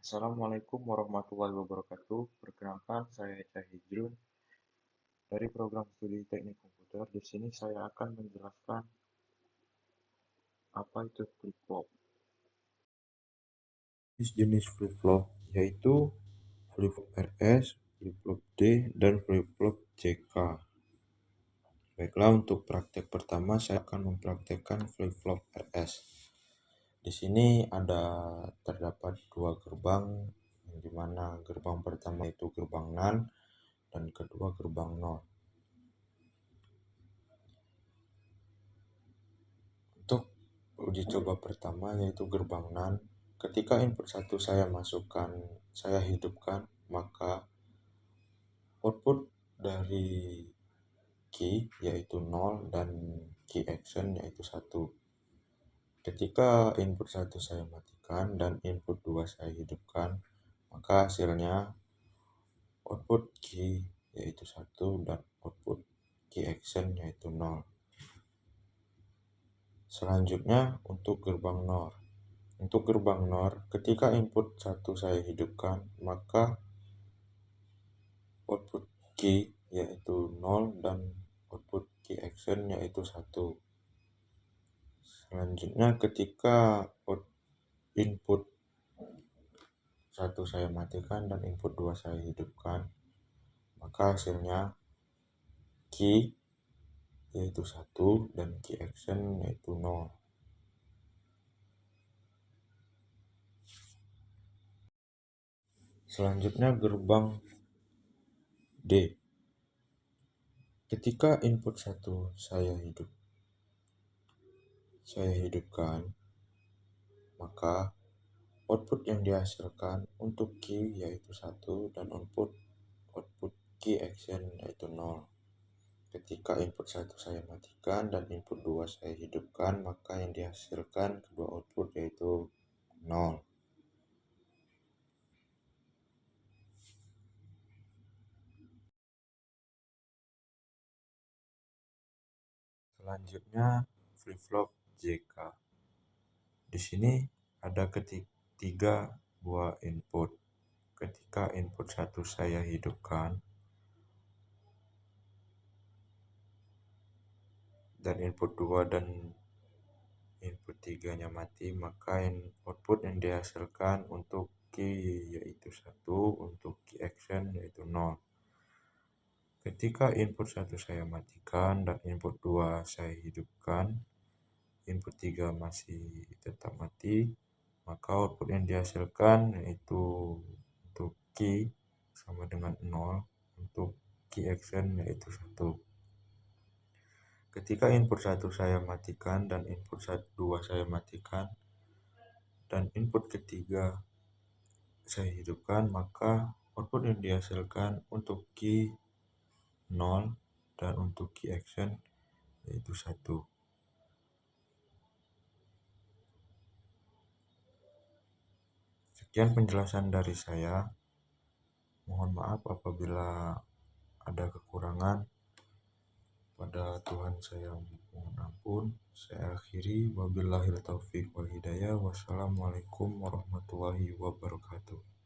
Assalamualaikum warahmatullahi wabarakatuh. Perkenalkan, saya Eka Hijrun dari program studi Teknik Komputer. Di sini saya akan menjelaskan apa itu flip-flop. Jenis flip-flop yaitu flip-flop RS, flip-flop D, dan flip-flop JK. Baiklah, untuk praktek pertama saya akan mempraktekkan flip-flop RS. Di sini terdapat dua gerbang, di mana gerbang pertama itu gerbang NAND dan kedua gerbang NOR. Untuk uji coba pertama yaitu gerbang NAND, ketika input 1 saya hidupkan, maka output dari key yaitu 0 dan key action yaitu 1. Ketika input 1 saya matikan dan input 2 saya hidupkan, maka hasilnya output key yaitu 1 dan output key action yaitu 0. Selanjutnya untuk gerbang NOR. Untuk gerbang NOR, ketika input 1 saya hidupkan, maka output key yaitu 0 dan output key action yaitu 1. Selanjutnya ketika input 1 saya matikan dan input 2 saya hidupkan, maka hasilnya key yaitu 1 dan key action yaitu 0. Selanjutnya gerbang D. Ketika input 1 saya hidupkan, maka output yang dihasilkan untuk key yaitu 1 dan output key action yaitu 0. Ketika input 1 saya matikan dan input 2 saya hidupkan, maka yang dihasilkan kedua output yaitu 0. Selanjutnya flip-flop JK. Di sini ada tiga buah input. Ketika input 1 saya hidupkan dan input 2 dan input 3-nya mati, maka output yang dihasilkan untuk key yaitu 1, untuk key action yaitu 0. Ketika input 1 saya matikan dan input 2 saya hidupkan, input 3 masih tetap mati, maka output yang dihasilkan yaitu untuk key sama dengan 0, untuk key action yaitu 1. Ketika input 1 saya matikan dan input 2 saya matikan dan input ketiga saya hidupkan, maka output yang dihasilkan untuk key 0 dan untuk key action yaitu 1. Sekian penjelasan dari saya. Mohon maaf apabila ada kekurangan. Pada Tuhan saya mohon ampun. Saya akhiri. Wabillahil taufiq wal hidayah. Wassalamualaikum warahmatullahi wabarakatuh.